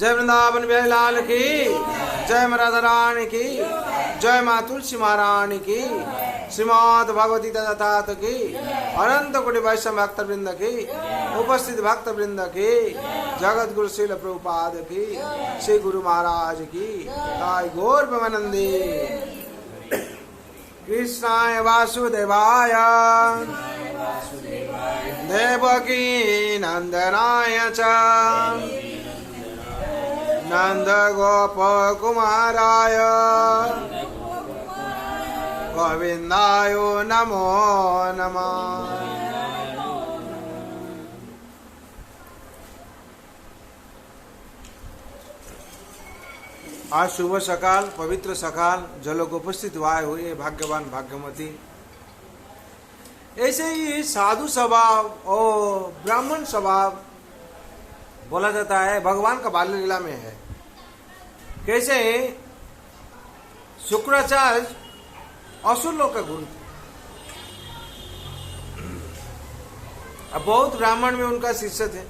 जय वृंदावन बिहारी लाल की, जय मां राधा रानी की, जय मां तुलसी महारानी की, श्रीमद् भगवती दत्तात की, अनंत कोटि वैष्णव भक्त वृंद की, उपस्थित भक्त वृंद की, जगत गुरु श्रील प्रभुपाद की, श्री गुरु महाराज की, ताई गौर प्रेमानंदी। कृष्णाय वासुदेवाय देवकी नंदनाय च नंद गोप कुमाराय गोविंदाय नमो नमः। आज शुभ सकाल, पवित्र सकाल, जो लोग उपस्थित हुए भाग्यवान भाग्यमती। ऐसे ही साधु स्वभाव और ब्राह्मण स्वभाव बोला जाता है, भगवान का बाल्य लीला में है। कैसे शुक्राचार्य असुर लोक का गुरु थे। अब बहुत ब्राह्मण में उनका शिष्य थे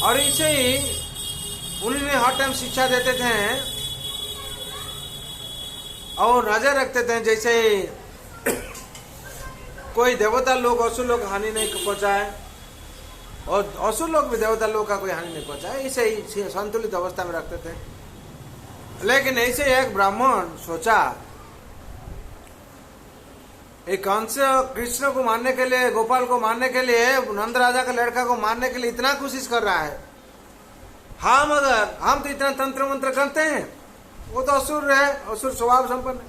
और इसे ही उन्होंने हर टाइम शिक्षा देते थे और नजर रखते थे जैसे कोई देवता लोग असुर लोग हानि नहीं पहुंचाए और असुर लोग भी देवता लोग का कोई हानि नहीं पहुंचाए, इसे ही संतुलित अवस्था में रखते थे। लेकिन ऐसे एक ब्राह्मण सोचा, एक कंस कृष्ण को मारने के लिए, गोपाल को मारने के लिए, नंद राजा का लड़का को मारने के लिए इतना कोशिश कर रहा है। हम तो इतना तंत्र मंत्र करते हैं, वो तो असुर है, असुर स्वभाव संपन्न है,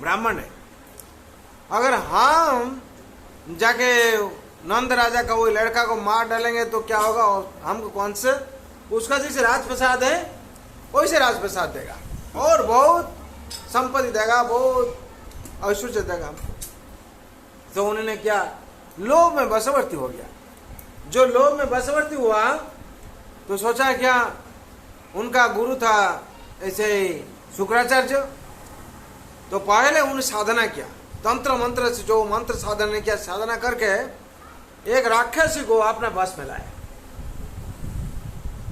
ब्राह्मण है। अगर हम जाके नंद राजा का वो लड़का को मार डालेंगे तो क्या होगा? हमको कौन से उसका जैसे राजप्रसाद है वैसे राजप्रसाद देगा और बहुत संपत्ति देगा, बहुत ऐश्वर्य देगा हमको। तो उन्होंने क्या, लोभ में वशवर्ती हो गया। जो लोभ में वशवर्ती हुआ तो सोचा क्या, उनका गुरु था ऐसे शुक्राचार्य, तो पहले उन्होंने साधना किया, तंत्र मंत्र से जो मंत्र साधना किया, साधना करके एक राक्षसी को अपना बस में लाया।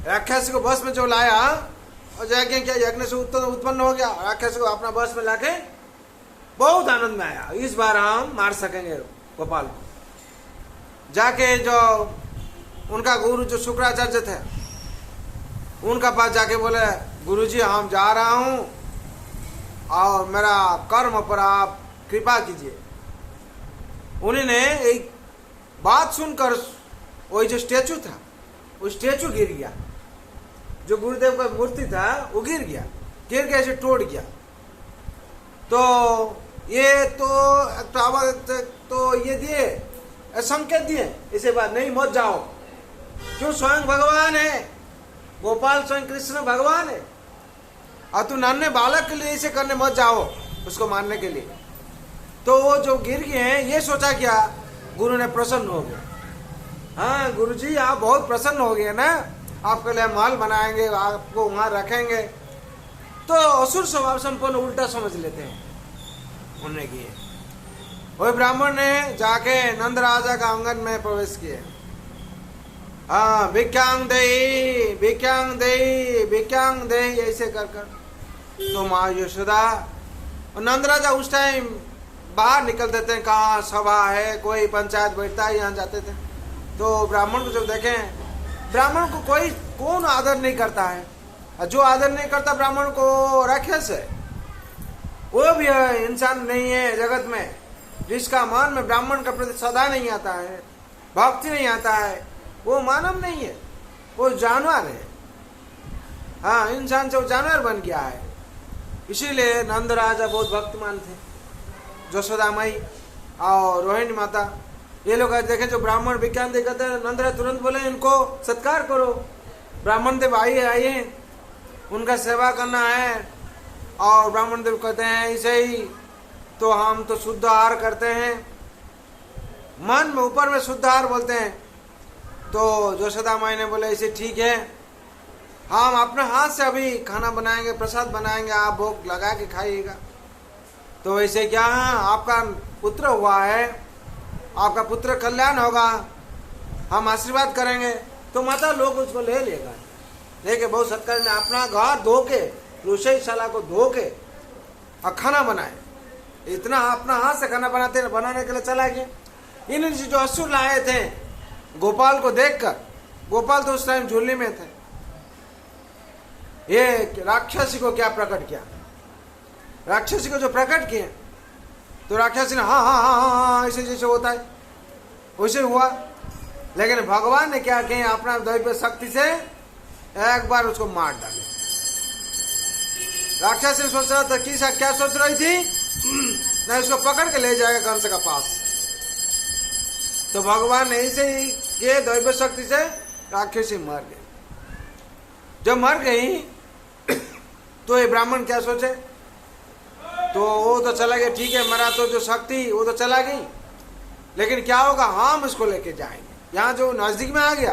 राक्षसी को बस में जो लाया और जाके क्या यज्ञ से उत्पन्न हो गया, राक्षसी को अपना बस में लाके बहुत आनंद में आया, इस बार हम मार सकेंगे गोपाल को। जाके जो उनका गुरु जो शुक्राचार्य थे उनका पास जाके बोले, गुरुजी हम जा रहा हूं और मेरा कर्म पर आप कृपा कीजिए। उन्होंने एक बात सुनकर वही जो स्टेचू था वो स्टेचू गिर गया, जो गुरुदेव का मूर्ति था वो गिर गया, गिर के ऐसे टूट गया। तो ये तो ये दिए संकेत दिए, इसे बात नहीं मत जाओ, क्यों स्वयं भगवान है, गोपाल स्वयं कृष्ण भगवान है और तू नन्हे बालक के लिए इसे करने मत जाओ, उसको मारने के लिए। तो वो जो गिर गए हैं ये सोचा क्या, गुरु ने प्रसन्न हो गए। हाँ गुरुजी आप बहुत प्रसन्न हो गए ना, आपके लिए महल बनाएंगे, आपको वहां रखेंगे। तो असुर स्वभाव संपन्न उल्टा समझ लेते हैं उन्होंने किए। वही ब्राह्मण ने जाके नंद राजा का आंगन में प्रवेश किए। हाँ भिक्षांग देहि भिक्षांग देहि भिक्षांग देहि ऐसे कर तो माँ यशोदा और नंद राजा उस टाइम बाहर निकलते थे, कहाँ सभा है, कोई पंचायत बैठता है, यहाँ जाते थे। तो ब्राह्मण को जब देखें, ब्राह्मण को कोई कौन आदर नहीं करता है, जो आदर नहीं करता ब्राह्मण को राक्षस है, वो भी इंसान नहीं है जगत में। जिसका मन में ब्राह्मण का प्रति सदा नहीं आता है, भक्ति नहीं आता है, वो मानव नहीं है, वो जानवर है। हाँ इंसान से वो जानवर बन गया है। इसीलिए नंद राजा बहुत भक्तिमान थे, यशोदा माई और रोहिणी माता, ये लोग देखे जो ब्राह्मण विज्ञान दे कहते हैं, नंद राजा तुरंत बोले इनको सत्कार करो, ब्राह्मण देव आइए उनका सेवा करना है। और ब्राह्मण देव कहते हैं ऐसे ही तो हम तो शुद्ध आहार करते हैं, मन में ऊपर में शुद्ध आहार बोलते हैं। तो यशोदा माई ने बोले ऐसे ठीक है, हम अपने हाथ से अभी खाना बनाएंगे, प्रसाद बनाएंगे, आप भोग लगा के खाइएगा। तो वैसे क्या है, आपका पुत्र हुआ है, आपका पुत्र कल्याण होगा, हम आशीर्वाद करेंगे। तो माता लोग उसको ले लेगा, लेके बहुत सत्कार ने अपना घर धो के, रसोईशाला को धो के और खाना बनाए। इतना अपना हाथ से खाना बनाने के लिए चला गया। इन जो असुर लाए थे गोपाल को देखकर, गोपाल तो उस टाइम झूलने में थे, ये राक्षसी को क्या प्रकट किया, राक्षसी को जो प्रकट किए तो राक्षसी ने हाँ हाँ हाँ हाँ हाँ ऐसे जैसे होता है वैसे हुआ। लेकिन भगवान ने क्या किया, अपना दैव शक्ति से एक बार उसको मार डाले। राक्षसी सोच रहा था कि क्या सोच रही थी, नहीं उसको पकड़ के ले जाएगा कंस का पास। तो भगवान ने ऐसे ही ये दैव शक्ति से राक्षसी मर गई। जब मर गई तो ये ब्राह्मण क्या सोचे, तो वो तो चला गया, ठीक है मरा तो जो शक्ति वो तो चला गई, लेकिन क्या होगा, हम इसको लेके जाएंगे। यहाँ जो नजदीक में आ गया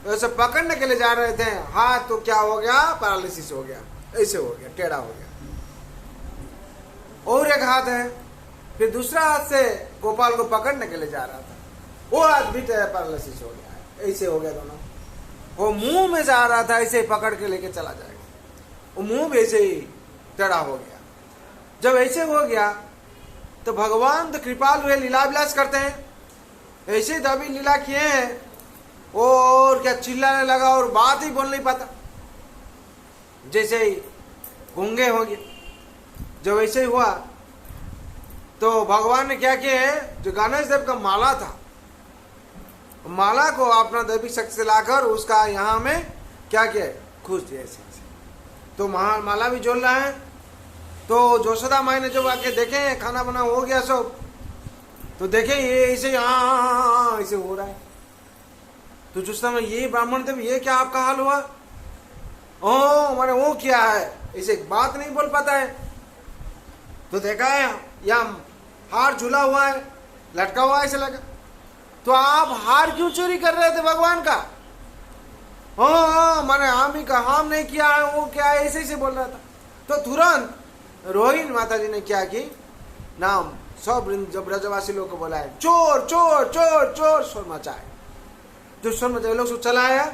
तो ऐसे पकड़ने के लिए जा रहे थे, हाथ तो क्या हो गया, पैरालिसिस हो गया, ऐसे हो गया, टेढ़ा हो गया। और एक हाथ है, फिर दूसरा हाथ से गोपाल को पकड़ने के लिए जा रहा था, वो हाथ भी पैरालिसिस हो गया, ऐसे हो गया दोनों। वो मुंह में जा रहा था, ऐसे पकड़ के लेके चला जाएगा, वो मुंह भी ऐसे ही टेढ़ा हो गया। जब ऐसे हो गया तो भगवान तो कृपाल हुए, लीला विलास करते हैं, ऐसे दबी लीला किए हैं, और क्या चिल्लाने लगा और बात ही बोल नहीं पाता, जैसे ही गूंगे हो गए। जब ऐसे ही हुआ तो भगवान ने क्या किया, जो गणेश देव का माला था, माला को अपना दैविक शक्ति से लाकर उसका यहाँ में क्या किया, खुश दिया ऐसे। तो माला भी जोल रहा है। तो जोशोदा माई ने जब आके देखे खाना बना हो गया सब, तो देखे ये ऐसे हाँ ऐसे हो रहा है। तो जोशोदा में ये ब्राह्मण देव ये क्या आपका हाल हुआ, ओ मैंने वो किया है, ऐसे बात नहीं बोल पाता है। तो देखा है यहाँ हार झूला हुआ है, लटका हुआ है, ऐसे लगा। तो आप हार क्यों चोरी कर रहे थे भगवान का, हाँ मैंने हम ही का, हम नहीं किया है, वो क्या है, ऐसे ऐसे बोल रहा था। तो तुरंत रोहिणी माता जी ने क्या की, नाम सब जब ब्रजवासी लोग को बुलाया, चोर चोर चोर चोर, शोर मचाए। जो शोर मचाए लोग चलाया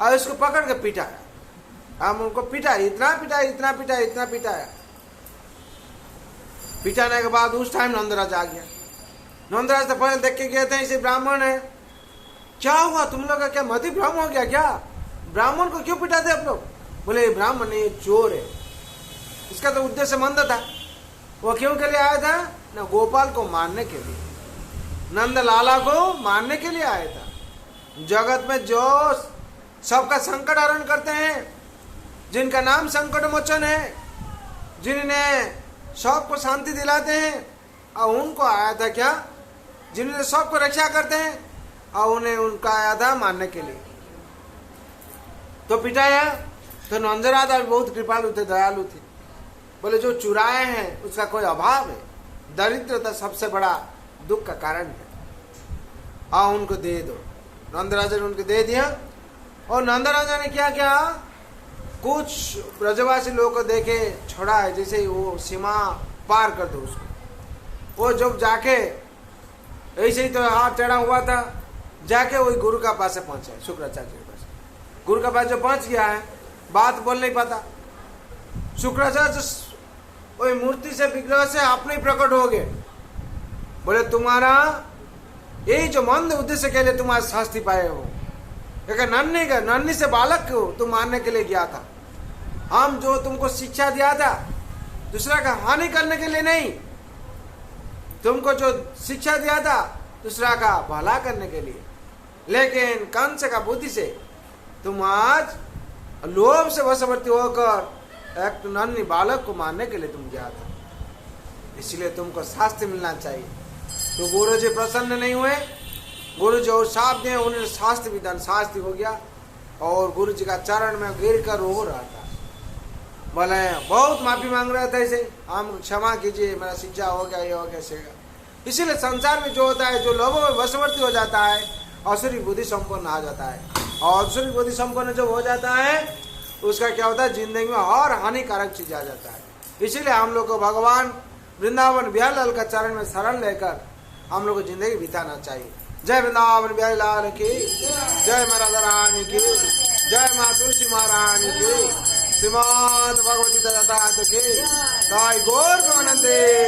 और इसको पकड़ के पिटाया। हम उनको पिटाया, इतना पिटाया इतना पिटाया इतना पिटाया। पिटाने के बाद उस टाइम नंदराज आ गया। नंदराज तो पहले देख के गए थे इसे ब्राह्मण है, क्या हुआ तुम लोग का, क्या मति भ्रम हो गया क्या, ब्राह्मण को क्यों पिटाते आप लोग। बोले ब्राह्मण नहीं चोर है, इसका तो उद्देश्य मंद था। वो क्यों के लिए आया था, ना गोपाल को मारने के लिए, नंद लाला को मारने के लिए आया था। जगत में जो सबका संकट हरण करते हैं, जिनका नाम संकट मोचन है, जिन्हें सबको शांति दिलाते हैं, और उनको आया था क्या, जिन्हें सबको रक्षा करते हैं, और उन्हें उनका आया था मारने के लिए। तो पिटाया। तो नंदराज बहुत कृपालु थे, दयालु थे। बोले जो चुराए हैं उसका कोई अभाव है, दरिद्रता सबसे बड़ा दुख का कारण है, आओ उनको दे दो। नंदराजा ने उनको दे दिया। और नंदराजा ने क्या किया, कुछ ब्रजवासी लोगों को देखे छोड़ा है, जैसे ही वो सीमा पार कर दो उसको। वो जब जाके ऐसे ही तो हाथ टेढ़ा हुआ था, जाके वही गुरु का पास पहुंचा, शुक्राचार्य के पास। गुरु का पास जो पहुंच गया है, बात बोल नहीं पाता। शुक्राचार्य वही मूर्ति से विग्रह से अपने ही प्रकट हो गए। बोले तुम्हारा यही जो मंद उद्देश्य के लिए तुम्हारे शास्ति पाए हो, एक नन्ही से बालक को तुम मारने के लिए गया था। हम जो तुमको शिक्षा दिया था दूसरा का हानि करने के लिए नहीं, तुमको जो शिक्षा दिया था दूसरा का भला करने के लिए, लेकिन कंस का बुद्धि से तुम आज लोभ से वशवर्ती होकर एक नन्ही बालक को मारने के लिए तुम गया था, इसलिए तुमको शास्ति मिलना चाहिए। तो गुरु जी प्रसन्न नहीं हुए। गुरु जी और साथ दिए, उन्हें शास्त्र विधान शास्त्री हो गया, और गुरु जी का चरण में गिर कर रो रहा था। बोले बहुत माफी मांग रहा था, इसे हम क्षमा कीजिए, मेरा शिक्षा हो गया, ये हो गया सेगा। इसीलिए संसार में जो होता है, जो लोगों में वशवर्ती हो जाता है, असुरी बुद्धि संपन्न आ जाता है। और असुरी बुद्धि संपन्न जब हो जाता है, उसका क्या होता है, जिंदगी में और हानिकारक चीज आ जाता है। इसीलिए हम लोग को भगवान वृंदावन बिहार लाल का चरण में शरण लेकर हम लोग को जिंदगी बिताना चाहिए। जय वृंदावन बिहारी लाल की, जय माँ राधा रानी की, जय माँ तुलसी महारानी की, श्रीमद् भगवती दत्त की, दाई गौर प्रेमानंदे।